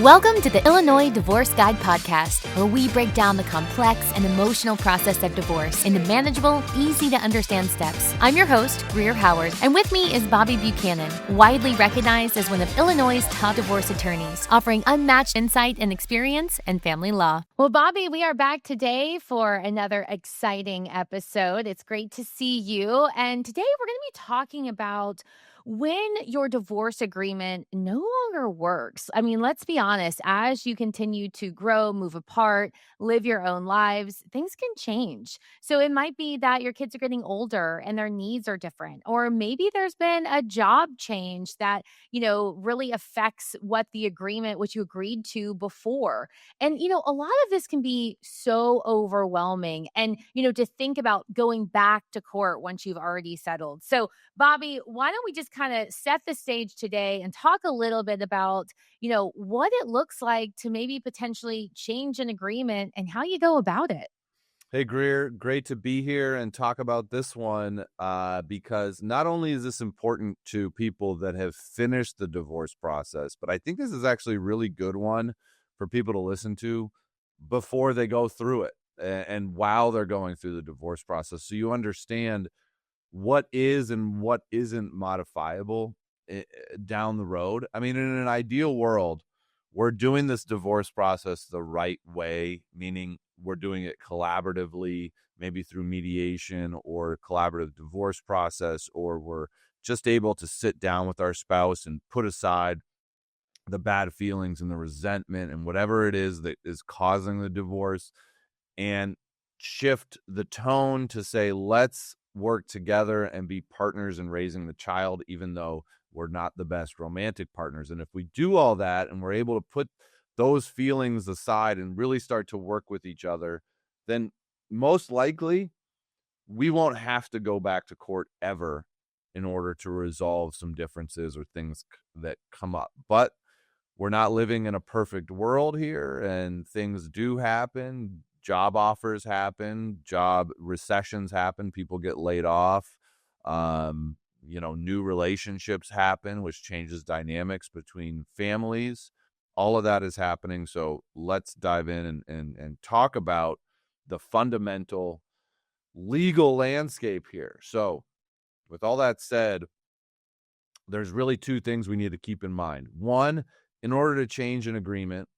Welcome to the Illinois Divorce Guide podcast, where we break down the complex and emotional process of divorce into manageable, easy-to-understand steps. I'm your host, Greer Howard, and with me is Bobby Buchanan, widely recognized as one of Illinois' top divorce attorneys, offering unmatched insight and experience in family law. Well, Bobby, we are back today for another exciting episode. It's great to see you, and today we're going to be talking about when your divorce agreement no longer works. I mean, let's be honest, as you continue to grow, move apart, live your own lives, things can change. So it might be that your kids are getting older and their needs are different. Or maybe there's been a job change that, really affects what the agreement, which you agreed to before. And, a lot of this can be so overwhelming. And, to think about going back to court once you've already settled. So, Bobby, why don't we just kind of set the stage today and talk a little bit about, what it looks like to maybe potentially change an agreement and how you go about it. Hey, Greer, great to be here and talk about this one because not only is this important to people that have finished the divorce process, but I think this is actually a really good one for people to listen to before they go through it and while they're going through the divorce process. So you understand what is and what isn't modifiable down the road. I mean, in an ideal world, we're doing this divorce process the right way, meaning we're doing it collaboratively, maybe through mediation or collaborative divorce process, or we're just able to sit down with our spouse and put aside the bad feelings and the resentment and whatever it is that is causing the divorce and shift the tone to say, let's work together and be partners in raising the child, even though we're not the best romantic partners. And if we do all that and we're able to put those feelings aside and really start to work with each other, then most likely we won't have to go back to court ever in order to resolve some differences or things that come up. But we're not living in a perfect world here, and things do happen. Job offers happen, job recessions happen, people get laid off, new relationships happen, which changes dynamics between families. All of that is happening. So let's dive in and talk about the fundamental legal landscape here. So with all that said, there's really two things we need to keep in mind. One, in order to change an agreement,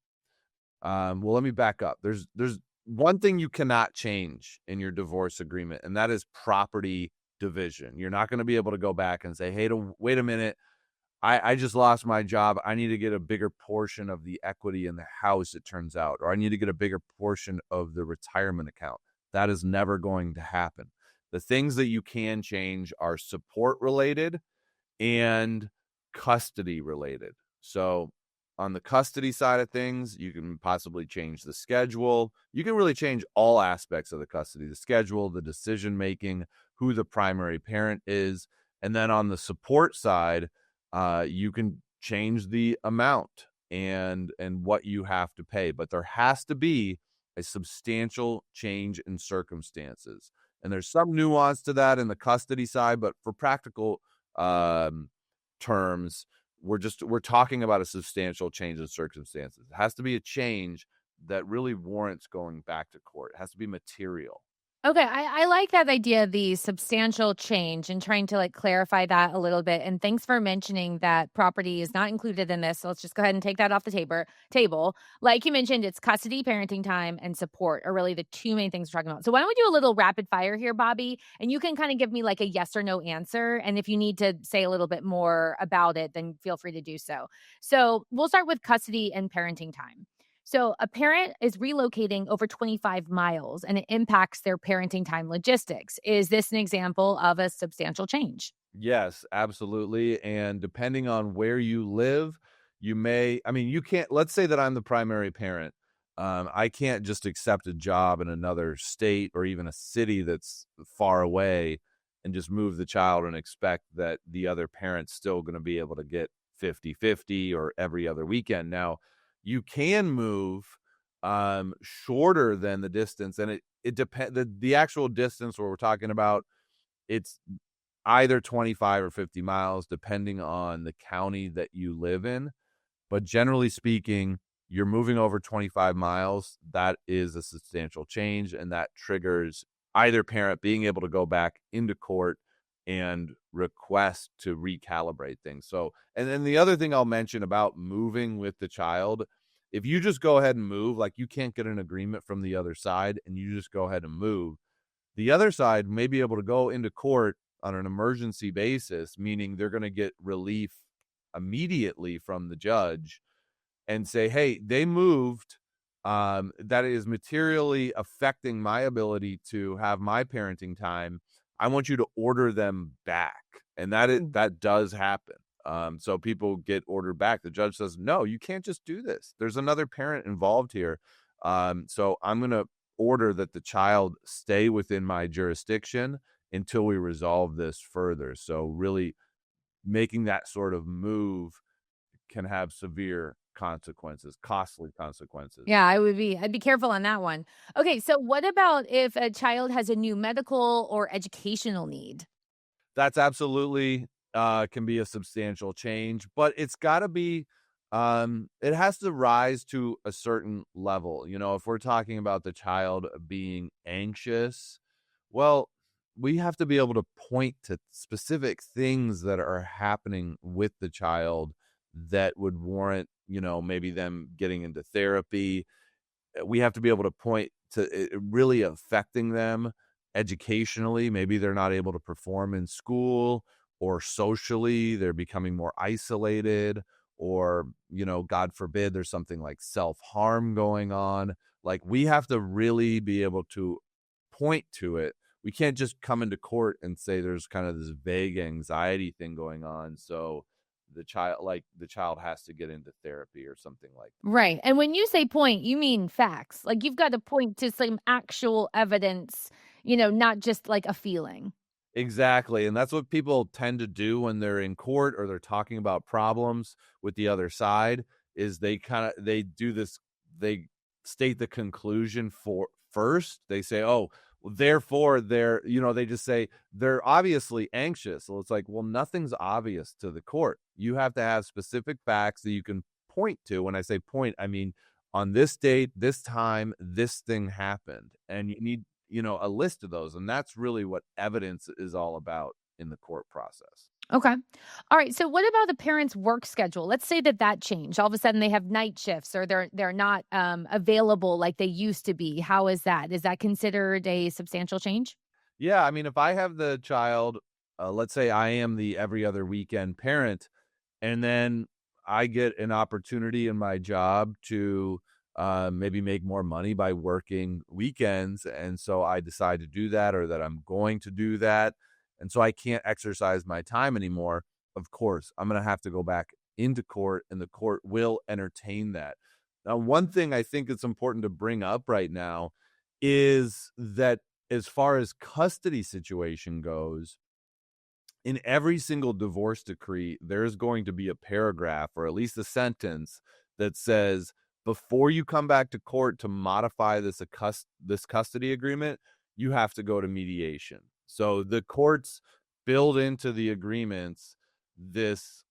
let me back up. There's one thing you cannot change in your divorce agreement, and that is property division. You're not going to be able to go back and say, hey, wait a minute, I just lost my job. I need to get a bigger portion of the equity in the house, it turns out, or I need to get a bigger portion of the retirement account. That is never going to happen. The things that you can change are support related and custody related. So on the custody side of things, you can possibly change the schedule. You can really change all aspects of the custody, the schedule, the decision-making, who the primary parent is. And then on the support side, you can change the amount and what you have to pay. But there has to be a substantial change in circumstances. And there's some nuance to that in the custody side, but for practical terms, we're talking about a substantial change in circumstances. It has to be a change that really warrants going back to court. It has to be material. Okay, I like that idea of the substantial change and trying to clarify that a little bit. And thanks for mentioning that property is not included in this. So let's just go ahead and take that off the table. Like you mentioned, it's custody, parenting time, and support are really the two main things we're talking about. So why don't we do a little rapid fire here, Bobby? And you can kind of give me a yes or no answer. And if you need to say a little bit more about it, then feel free to do so. So we'll start with custody and parenting time. So a parent is relocating over 25 miles and it impacts their parenting time logistics. Is this an example of a substantial change? Yes, absolutely. And depending on where you live, you can't, let's say that I'm the primary parent. I can't just accept a job in another state or even a city that's far away and just move the child and expect that the other parent's still going to be able to get 50-50 or every other weekend. Now, you can move shorter than the distance, and it depends. The actual distance where we're talking about, it's either 25 or 50 miles, depending on the county that you live in. But generally speaking, you're moving over 25 miles, that is a substantial change, and that triggers either parent being able to go back into court and request to recalibrate things. So, and then the other thing I'll mention about moving with the child, if you just go ahead and move, like you can't get an agreement from the other side and you just go ahead and move, the other side may be able to go into court on an emergency basis, meaning they're going to get relief immediately from the judge and say, hey, they moved, that is materially affecting my ability to have my parenting time. I want you to order them back. And that does happen. So people get ordered back. The judge says, no, you can't just do this. There's another parent involved here. So I'm going to order that the child stay within my jurisdiction until we resolve this further. So really making that sort of move can have severe consequences, costly consequences. Yeah, I'd be careful on that one. Okay, so what about if a child has a new medical or educational need? That's absolutely can be a substantial change, but it's got to be it has to rise to a certain level. You know, if we're talking about the child being anxious, well, we have to be able to point to specific things that are happening with the child that would warrant, you know, maybe them getting into therapy. We have to be able to point to it really affecting them educationally. Maybe they're not able to perform in school, or socially they're becoming more isolated, or, you know, God forbid, there's something like self-harm going on. Like, we have to really be able to point to it. We can't just come into court and say there's kind of this vague anxiety thing going on. So the child has to get into therapy or something like that. Right. And when you say point, you mean facts. Like you've got to point to some actual evidence, not just like a feeling. Exactly. And that's what people tend to do when they're in court or they're talking about problems with the other side, is they do this, they state the conclusion first. They say, oh, well, therefore they just say they're obviously anxious. So it's like, well, nothing's obvious to the court. You have to have specific facts that you can point to. When I say point, I mean, on this date, this time, this thing happened, and you need a list of those. And that's really what evidence is all about in the court process. Okay. All right. So what about the parents' work schedule? Let's say that changed. All of a sudden they have night shifts, or they're not available like they used to be. How is that? Is that considered a substantial change? Yeah. I mean, if I have the child, let's say I am the every other weekend parent, and then I get an opportunity in my job to maybe make more money by working weekends. And so I decide to do that, or that I'm going to do that. And so I can't exercise my time anymore. Of course, I'm going to have to go back into court, and the court will entertain that. Now, one thing I think it's important to bring up right now is that as far as custody situation goes, in every single divorce decree, there's going to be a paragraph, or at least a sentence, that says, before you come back to court to modify this custody agreement, you have to go to mediation. So the courts build into the agreements this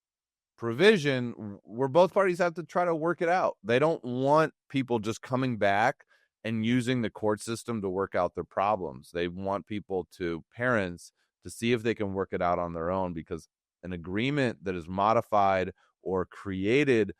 provision where both parties have to try to work it out. They don't want people just coming back and using the court system to work out their problems. They want parents to see if they can work it out on their own, because an agreement that is modified or created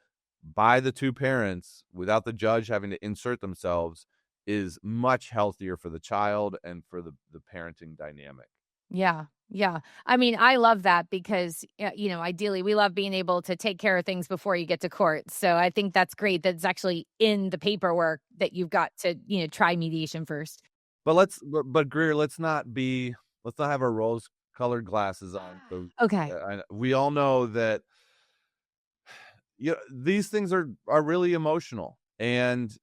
by the two parents without the judge having to insert themselves is much healthier for the child and for the parenting dynamic. Yeah. Yeah. I mean, I love that because, ideally we love being able to take care of things before you get to court. So I think that's great that it's actually in the paperwork that you've got to, try mediation first. But Greer, let's not have our rose-colored glasses on. So, okay. We all know that these things are really emotional. And,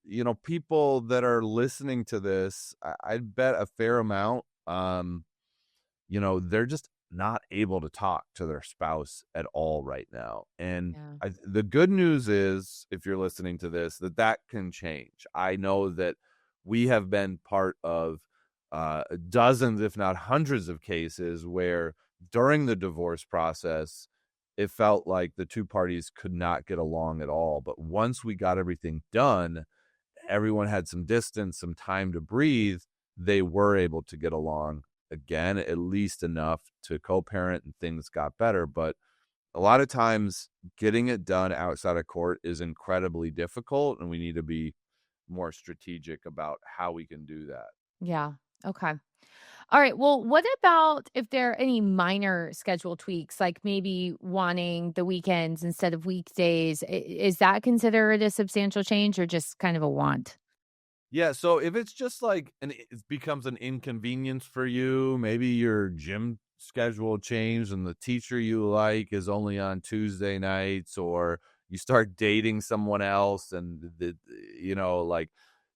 people that are listening to this, I'd bet a fair amount, they're just not able to talk to their spouse at all right now. And the good news is, if you're listening to this, that can change. I know that we have been part of dozens, if not hundreds of cases where during the divorce process, it felt like the two parties could not get along at all. But once we got everything done, everyone had some distance, some time to breathe. They were able to get along again, at least enough to co-parent, and things got better. But a lot of times getting it done outside of court is incredibly difficult, and we need to be more strategic about how we can do that. Yeah. Okay. All right. Well, what about if there are any minor schedule tweaks, like maybe wanting the weekends instead of weekdays? Is that considered a substantial change or just kind of a want? Yeah, so if it's just like it becomes an inconvenience for you, maybe your gym schedule changed and the teacher you like is only on Tuesday nights, or you start dating someone else and like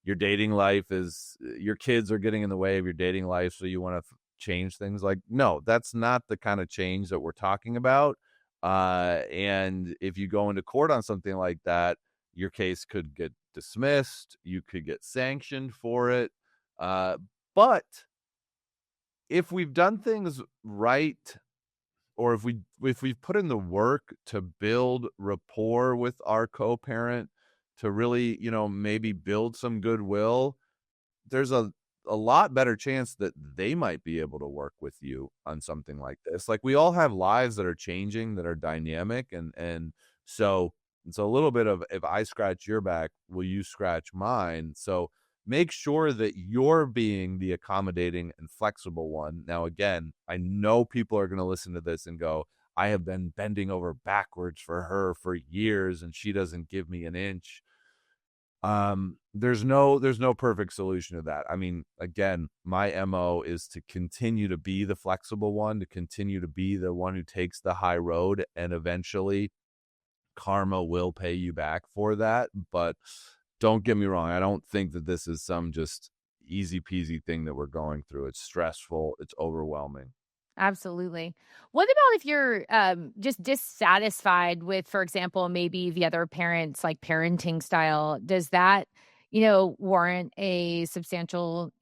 your dating life is your kids are getting in the way of your dating life, so you want to change things. Like, no, that's not the kind of change that we're talking about. And if you go into court on something like that, your case could get dismissed, you could get sanctioned for it. But if we've done things right, or if we've put in the work to build rapport with our co-parent, to really, maybe build some goodwill, there's a lot better chance that they might be able to work with you on something like this. Like, we all have lives that are changing, that are dynamic, and so it's a little bit of, if I scratch your back, will you scratch mine? So make sure that you're being the accommodating and flexible one. Now, again, I know people are going to listen to this and go, I have been bending over backwards for her for years and she doesn't give me an inch. There's no perfect solution to that. I mean, again, my MO is to continue to be the flexible one, to continue to be the one who takes the high road, and eventually karma will pay you back for that. But don't get me wrong, I don't think that this is some just easy peasy thing that we're going through. It's stressful, it's overwhelming. Absolutely. What about if you're just dissatisfied with, for example, maybe the other parent's like parenting style? Does that, warrant a substantial,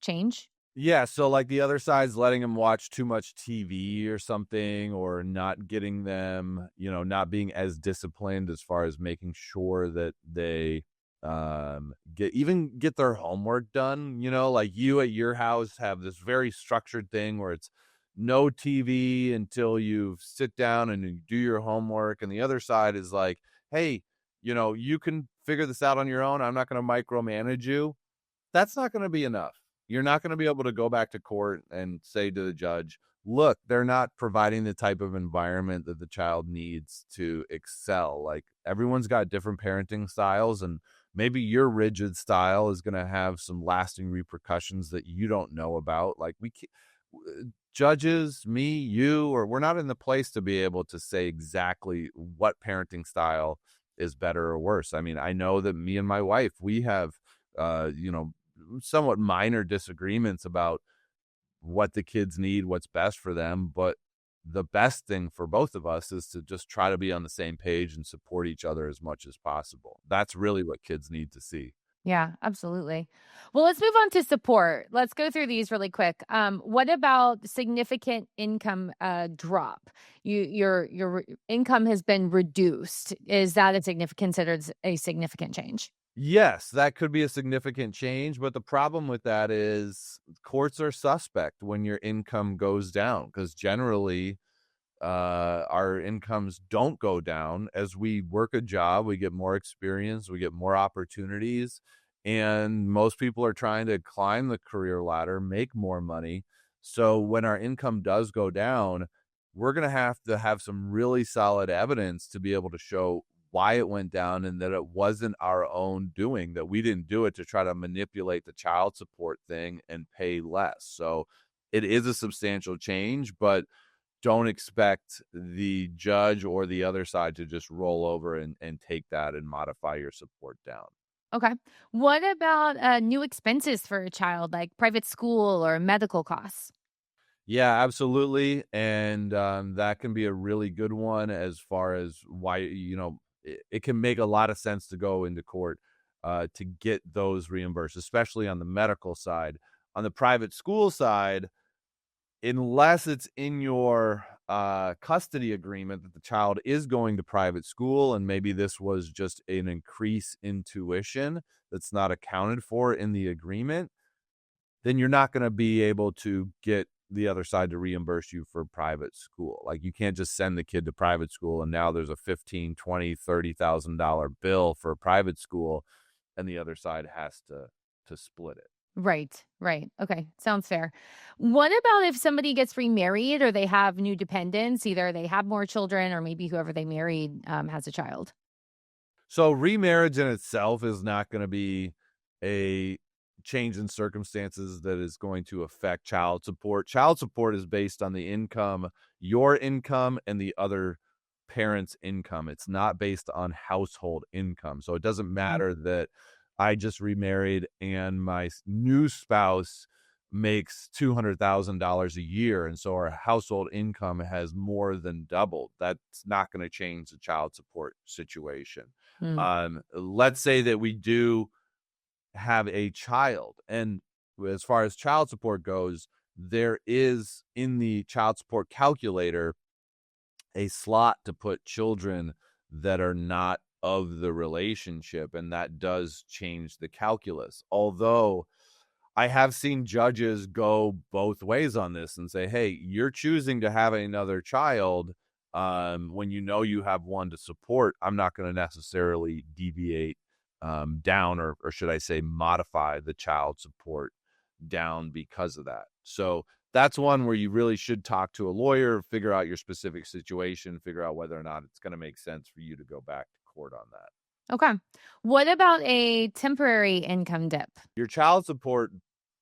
change? Yeah, so like the other side's letting them watch too much TV or something, or not getting them, not being as disciplined as far as making sure that they get their homework done. Like, you at your house have this very structured thing where it's no TV until you sit down and you do your homework, and the other side is like, hey, you can figure this out on your own, I'm not going to micromanage you. That's not going to be enough. You're not going to be able to go back to court and say to the judge, look, they're not providing the type of environment that the child needs to excel. Like, everyone's got different parenting styles, and maybe your rigid style is going to have some lasting repercussions that you don't know about. Like, judges, me, you, or we're not in the place to be able to say exactly what parenting style is better or worse. I mean, I know that me and my wife, we have, somewhat minor disagreements about what the kids need, what's best for them. But the best thing for both of us is to just try to be on the same page and support each other as much as possible. That's really what kids need to see. Yeah, absolutely. Well, let's move on to support. Let's go through these really quick. What about significant income drop? Your income has been reduced. Is that considered a significant change? Yes, that could be a significant change, but the problem with that is courts are suspect when your income goes down, because generally our incomes don't go down. As we work a job, we get more experience, we get more opportunities, and most people are trying to climb the career ladder, make more money. So when our income does go down, we're going to have some really solid evidence to be able to show why it went down, and that it wasn't our own doing, that we didn't do it to try to manipulate the child support thing and pay less. So it is a substantial change, but don't expect the judge or the other side to just roll over and take that and modify your support down. Okay. What about new expenses for a child, like private school or medical costs? Yeah, absolutely. And that can be a really good one, as far as why, it can make a lot of sense to go into court to get those reimbursed, especially on the medical side. On the private school side, unless it's in your custody agreement that the child is going to private school, and maybe this was just an increase in tuition that's not accounted for in the agreement, then you're not going to be able to get the other side to reimburse you for private school. Like, you can't just send the kid to private school and now there's a $15,000, $20,000, $30,000 bill for a private school and the other side has to split it. Right. Okay. Sounds fair. What about if somebody gets remarried or they have new dependents, either they have more children or maybe whoever they married has a child? So remarriage in itself is not going to be a change in circumstances that is going to affect child support. Child support is based on the income, your income, and the other parent's income. It's not based on household income. So it doesn't matter that I just remarried and my new spouse makes $200,000 a year, and so our household income has more than doubled. That's not going to change the child support situation. Let's say that we do have a child, and as far as child support goes, there is in the child support calculator a slot to put children that are not of the relationship, and that does change the calculus. Although I have seen judges go both ways on this and say, hey, you're choosing to have another child when you know you have one to support. I'm not going to necessarily deviate down, or should I say modify the child support down because of that. So that's one where you really should talk to a lawyer, figure out your specific situation, figure out whether or not it's going to make sense for you to go back to court on that. Okay. What about a temporary income dip? Your child support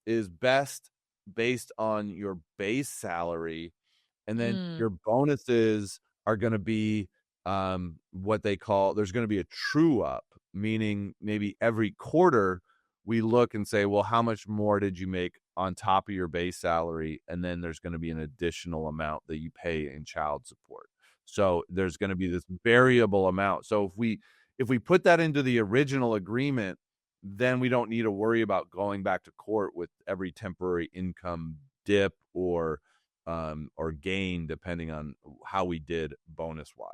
is best based on your base salary, and then your bonuses are going to be what they call, there's going to be a true up, meaning maybe every quarter we look and say, well, how much more did you make on top of your base salary? And then there's going to be an additional amount that you pay in child support. So there's going to be this variable amount. So if we put that into the original agreement, then we don't need to worry about going back to court with every temporary income dip or gain, depending on how we did bonus wise.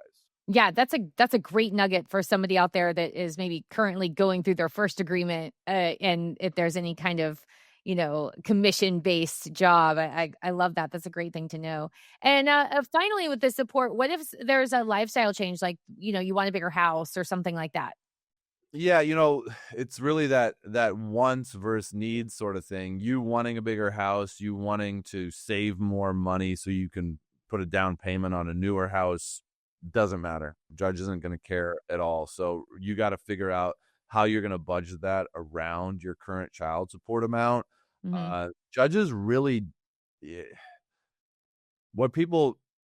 Yeah, that's a great nugget for somebody out there that is maybe currently going through their first agreement, and if there's any kind of commission-based job. I love that. That's a great thing to know. And finally, with the support, what if there's a lifestyle change, like you want a bigger house or something like that? Yeah, it's really that wants versus needs sort of thing. You wanting a bigger house, you wanting to save more money so you can put a down payment on a newer house, doesn't matter. Judge isn't going to care at all. So you got to figure out how you're going to budget that around your current child support amount. Judges really, the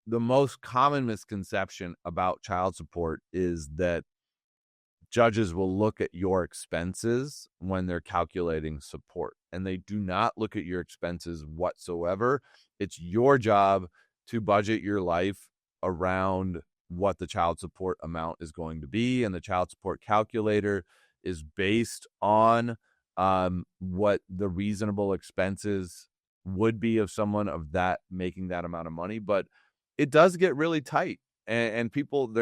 most common misconception about child support is that judges will look at your expenses when they're calculating support, and they do not look at your expenses whatsoever. It's your job to budget your life around what the child support amount is going to be, and the child support calculator is based on what the reasonable expenses would be of someone of that making that amount of money. But it does get really tight, and people,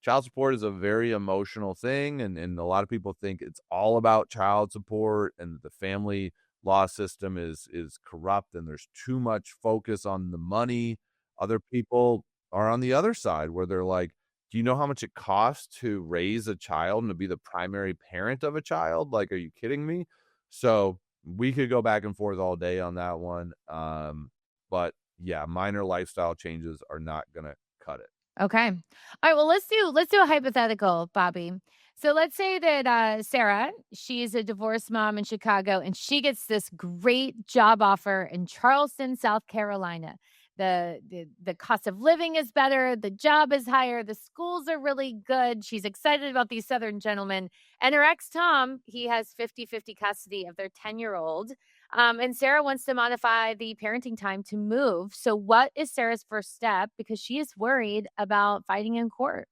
child support is a very emotional thing, and a lot of people think it's all about child support and the family law system is corrupt and there's too much focus on the money. Other people are on the other side where they're like, do you know how much it costs to raise a child and to be the primary parent of a child? Like, are you kidding me? So we could go back and forth all day on that one. But yeah, minor lifestyle changes are not going to cut it. Okay. All right. Well, let's do a hypothetical, Bobby. So let's say that Sarah, she's a divorced mom in Chicago, and she gets this great job offer in Charleston, South Carolina. The cost of living is better. The job is higher. The schools are really good. She's excited about these Southern gentlemen. And her ex, Tom, he has 50-50 custody of their 10-year-old. And Sarah wants to modify the parenting time to move. So what is Sarah's first step? Because she is worried about fighting in court.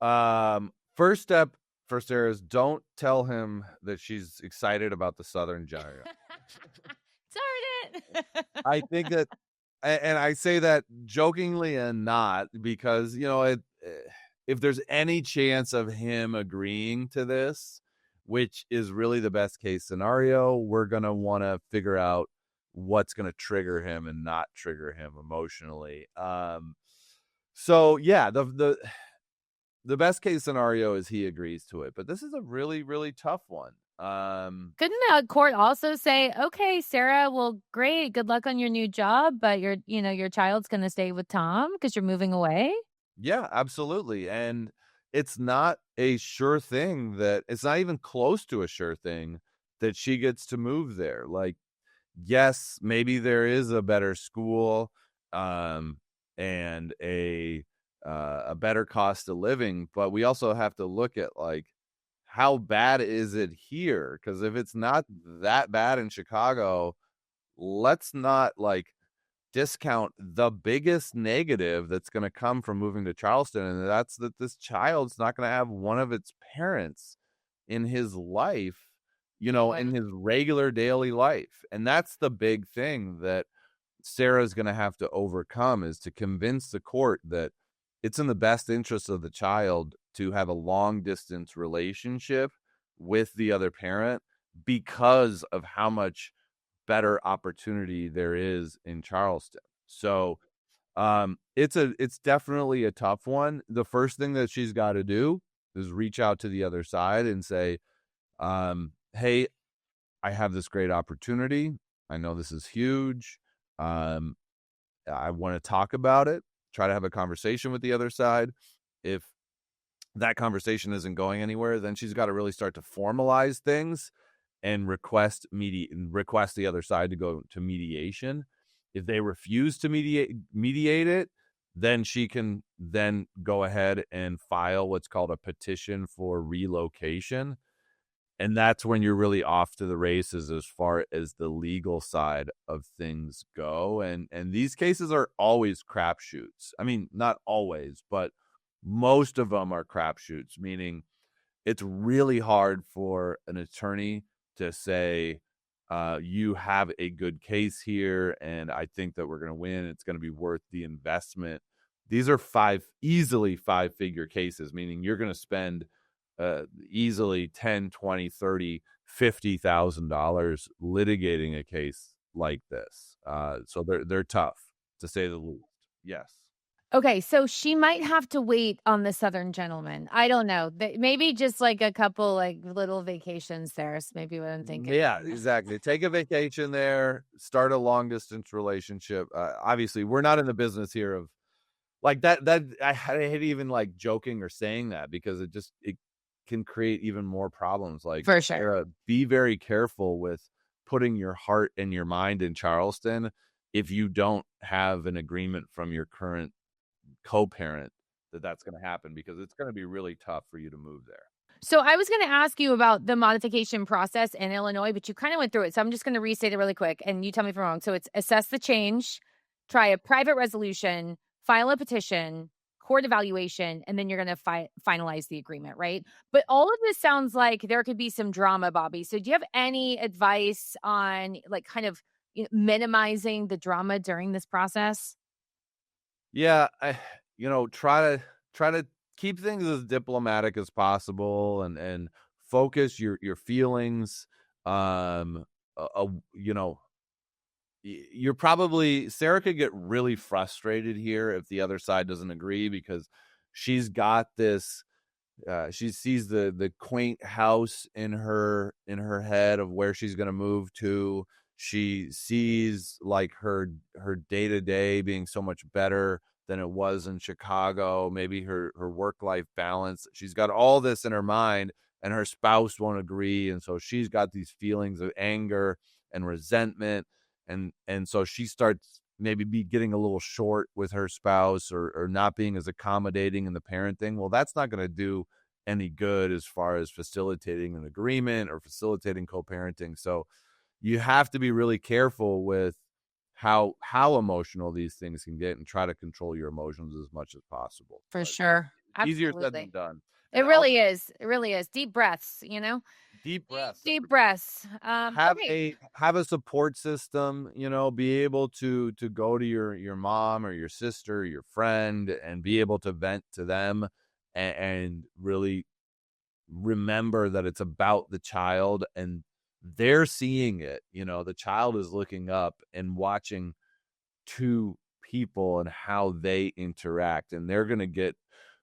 First step for Sarah is don't tell him that she's excited about the Southern giant. Darn it. I think that And I say that jokingly and not, because, if there's any chance of him agreeing to this, which is really the best case scenario, we're going to want to figure out what's going to trigger him and not trigger him emotionally. So yeah, the best case scenario is he agrees to it, but this is a really, really tough one. Couldn't the court also say, okay, Sarah, well, great, good luck on your new job, but your child's going to stay with Tom because you're moving away? Yeah, absolutely. And it's not a sure thing that it's not even close to a sure thing that she gets to move there. Like, yes, maybe there is a better school, and a better cost of living, but we also have to look at, like, how bad is it here? Because if it's not that bad in Chicago, let's not, like, discount the biggest negative that's going to come from moving to Charleston, and that's that this child's not going to have one of its parents in his life, in his regular daily life. And that's the big thing that Sarah's going to have to overcome, is to convince the court that it's in the best interest of the child to have a long distance relationship with the other parent, because of how much better opportunity there is in Charleston. So it's definitely a tough one. The first thing that she's got to do is reach out to the other side and say, hey, I have this great opportunity. I know this is huge. I want to talk about it, try to have a conversation with the other side. If that conversation isn't going anywhere, then she's got to really start to formalize things and request the other side to go to mediation. If they refuse to mediate it, then she can then go ahead and file what's called a petition for relocation. And that's when you're really off to the races as far as the legal side of things go. And these cases are always crapshoots. I mean, not always, but most of them are crapshoots, meaning it's really hard for an attorney to say, you have a good case here, and I think that we're going to win. It's going to be worth the investment. These are easily 5-figure cases, meaning you're going to spend easily 10, 20, 30, $50,000 litigating a case like this. So they're tough, to say the least. Yes. Okay, so she might have to wait on the Southern gentleman. I don't know. Maybe just like a couple like little vacations there is maybe what I'm thinking. Yeah, exactly. Take a vacation there, start a long distance relationship. Obviously, we're not in the business here of like that. I hate even like joking or saying that, because it can create even more problems. Like, For sure. Sarah, be very careful with putting your heart and your mind in Charleston if you don't have an agreement from your current co-parent that's going to happen, because it's going to be really tough for you to move there. So I was going to ask you about the modification process in Illinois, but you kind of went through it. So I'm just going to restate it really quick, and you tell me if I'm wrong. So it's assess the change, try a private resolution, file a petition, court evaluation, and then you're going to finalize the agreement, right? But all of this sounds like there could be some drama, Bobby. So do you have any advice on like kind of minimizing the drama during this process? Yeah, try to keep things as diplomatic as possible, and focus your feelings. You're probably Sarah could get really frustrated here if the other side doesn't agree, because she's got this. She sees the quaint house in her head of where she's going to move to. She sees like her day-to-day being so much better than it was in Chicago. Maybe her work-life balance. She's got all this in her mind, and her spouse won't agree. And so she's got these feelings of anger and resentment. And so she starts maybe getting a little short with her spouse, or not being as accommodating in the parenting. Well, that's not going to do any good as far as facilitating an agreement or facilitating co-parenting. So you have to be really careful with how emotional these things can get, and try to control your emotions as much as possible. For sure. Easier said than done. It really is. It really is. Deep breaths, Deep breaths. Deep breaths. Have Okay. a support system, be able to go to your mom or your sister or your friend and be able to vent to them, and really remember that it's about the child, and they're seeing it. The child is looking up and watching two people and how they interact, and they're going to get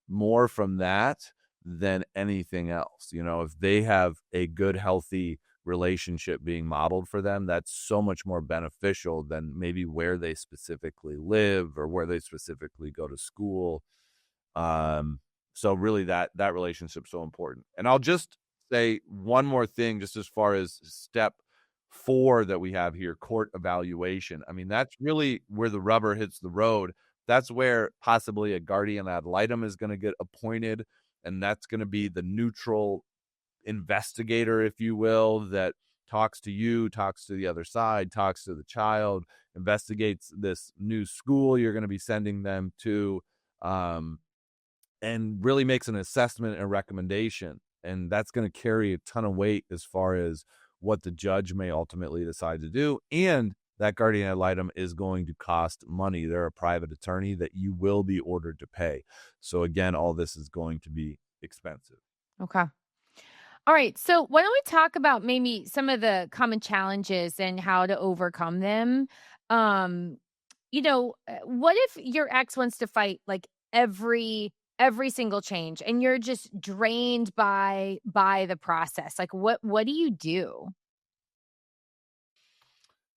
more from that than anything else. If they have a good, healthy relationship being modeled for them, that's so much more beneficial than maybe where they specifically live or where they specifically go to school. So really that relationship's so important. And I'll just say one more thing, just as far as step 4 that we have here, court evaluation. I mean, that's really where the rubber hits the road. That's where possibly a guardian ad litem is going to get appointed, and that's going to be the neutral investigator, if you will, that talks to you, talks to the other side, talks to the child, investigates this new school you're going to be sending them to, and really makes an assessment and a recommendation. And that's going to carry a ton of weight as far as what the judge may ultimately decide to do. And that guardian ad litem is going to cost money. They're a private attorney that you will be ordered to pay. So again, all this is going to be expensive. Okay. All right. So why don't we talk about maybe some of the common challenges and how to overcome them? What if your ex wants to fight like every single change and you're just drained by the process? Like what do you do?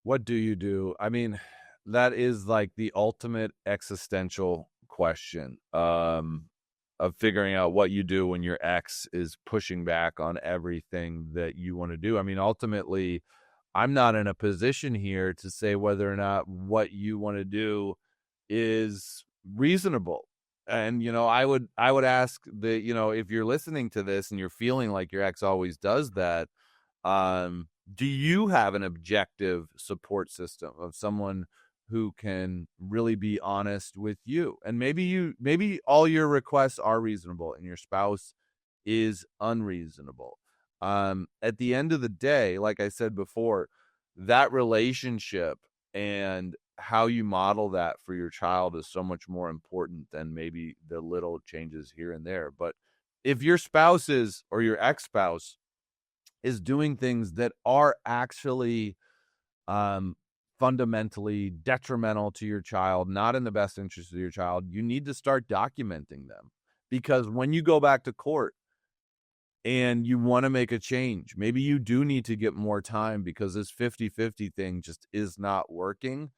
What do you do? I mean, that is like the ultimate existential question, of figuring out what you do when your ex is pushing back on everything that you want to do. I mean, ultimately, I'm not in a position here to say whether or not what you want to do is reasonable. And I would ask that, if you're listening to this and you're feeling like your ex always does that, do you have an objective support system of someone who can really be honest with you? And maybe all your requests are reasonable and your spouse is unreasonable. At the end of the day, like I said before, that relationship and how you model that for your child is so much more important than maybe the little changes here and there. But if your spouse is, or your ex-spouse is doing things that are actually fundamentally detrimental to your child, not in the best interest of your child, you need to start documenting them. Because when you go back to court and you want to make a change, maybe you do need to get more time because this 50-50 thing just is not working.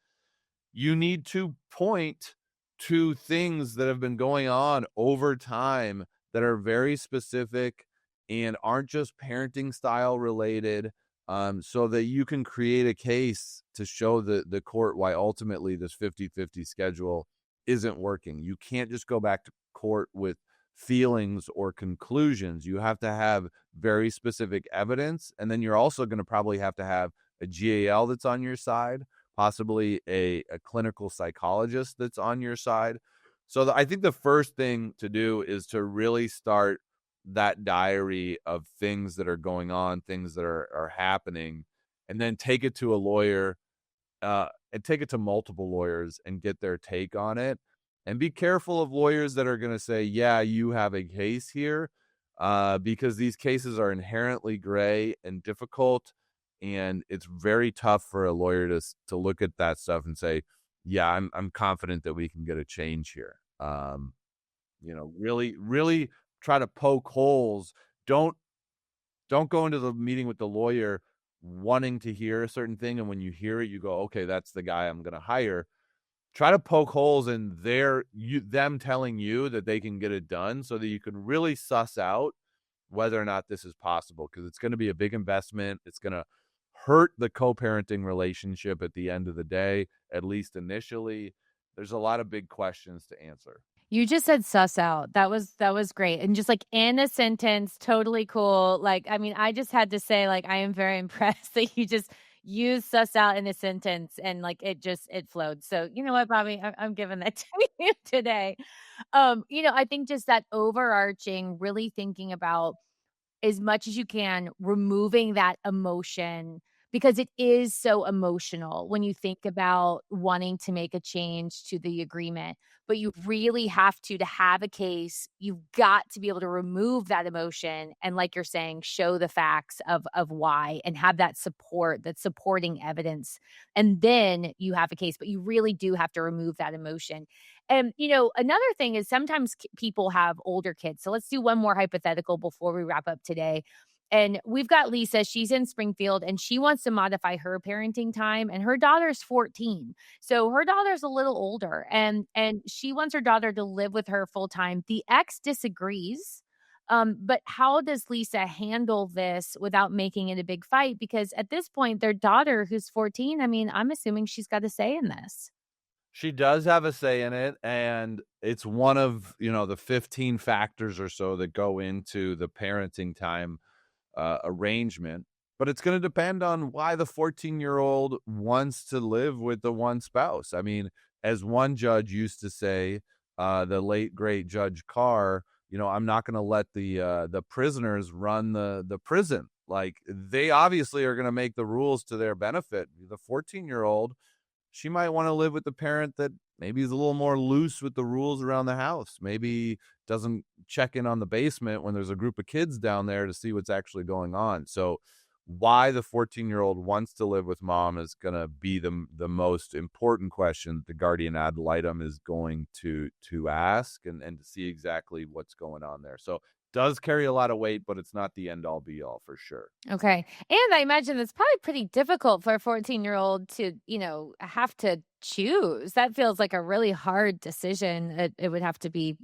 You need to point to things that have been going on over time that are very specific and aren't just parenting style related, so that you can create a case to show the court why ultimately this 50-50 schedule isn't working. You can't just go back to court with feelings or conclusions. You have to have very specific evidence, and then you're also going to probably have to have a GAL that's on your side, possibly a clinical psychologist that's on your side. So I think the first thing to do is to really start that diary of things that are going on, things that are happening, and then take it to a lawyer, and take it to multiple lawyers and get their take on it. And be careful of lawyers that are going to say, yeah, you have a case here, because these cases are inherently gray and difficult. And it's very tough for a lawyer to look at that stuff and say, yeah, I'm confident that we can get a change here. Really, really try to poke holes. Don't go into the meeting with the lawyer wanting to hear a certain thing, and when you hear it, you go, okay, that's the guy I'm going to hire. Try to poke holes in them telling you that they can get it done, so that you can really suss out whether or not this is possible, because it's going to be a big investment. It's going to hurt the co-parenting relationship at the end of the day, at least initially. There's a lot of big questions to answer. You just said suss out. That was great. And just like in a sentence, totally cool. Like, I mean, I just had to say, like, I am very impressed that you just used suss out in a sentence and like it flowed. So you know what, Bobby, I'm giving that to you today. I think just that overarching, really thinking about as much as you can, removing that emotion because it is so emotional when you think about wanting to make a change to the agreement. But you really have to have a case, you've got to be able to remove that emotion and, like you're saying, show the facts of why and have that support, that supporting evidence. And then you have a case, but you really do have to remove that emotion. And, another thing is sometimes people have older kids. So let's do one more hypothetical before we wrap up today. And we've got Lisa, she's in Springfield and she wants to modify her parenting time and her daughter's 14. So her daughter's a little older and she wants her daughter to live with her full time. The ex disagrees. But how does Lisa handle this without making it a big fight? Because at this point, their daughter, who's 14, I mean, I'm assuming she's got a say in this. She does have a say in it, and it's one of, the 15 factors or so that go into the parenting time arrangement. But it's going to depend on why the 14-year-old wants to live with the one spouse. I mean, as one judge used to say, the late, great Judge Carr, I'm not going to let the prisoners run the prison. Like, they obviously are going to make the rules to their benefit. The 14-year-old, she might want to live with the parent that maybe is a little more loose with the rules around the house. Maybe doesn't check in on the basement when there's a group of kids down there to see what's actually going on. So why the 14-year-old wants to live with mom is going to be the most important question that the guardian ad litem is going to ask and to see exactly what's going on there. So does carry a lot of weight, but it's not the end all be all for sure. Okay. And I imagine it's probably pretty difficult for a 14-year-old to, have to choose. That feels like a really hard decision. It would have to be,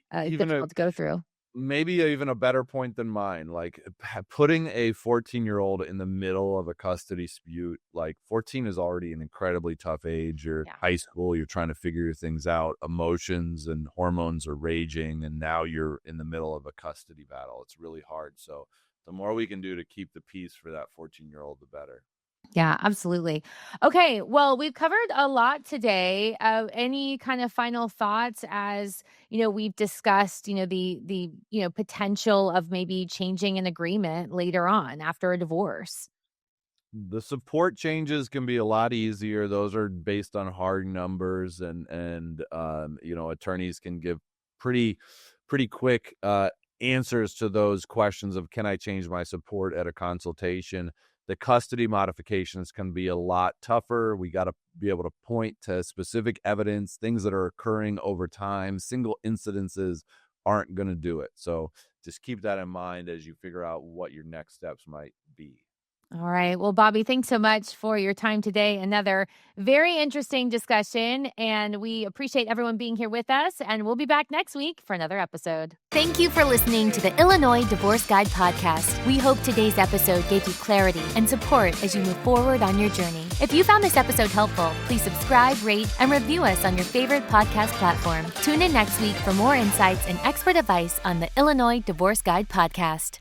difficult to go through. Maybe even a better point than mine, like putting a 14-year-old in the middle of a custody dispute. Like 14 is already an incredibly tough age. You're high school, you're trying to figure your things out. Emotions and hormones are raging, and now you're in the middle of a custody battle. It's really hard. So the more we can do to keep the peace for that 14-year-old, the better. Yeah, absolutely. Okay, well, we've covered a lot today. Any kind of final thoughts as, we've discussed, the potential of maybe changing an agreement later on after a divorce? The support changes can be a lot easier. Those are based on hard numbers and attorneys can give pretty quick answers to those questions of, can I change my support at a consultation? The custody modifications can be a lot tougher. We got to be able to point to specific evidence, things that are occurring over time. Single incidences aren't going to do it. So just keep that in mind as you figure out what your next steps might be. All right. Well, Bobby, thanks so much for your time today. Another very interesting discussion, and we appreciate everyone being here with us, and we'll be back next week for another episode. Thank you for listening to the Illinois Divorce Guide podcast. We hope today's episode gave you clarity and support as you move forward on your journey. If you found this episode helpful, please subscribe, rate, and review us on your favorite podcast platform. Tune in next week for more insights and expert advice on the Illinois Divorce Guide podcast.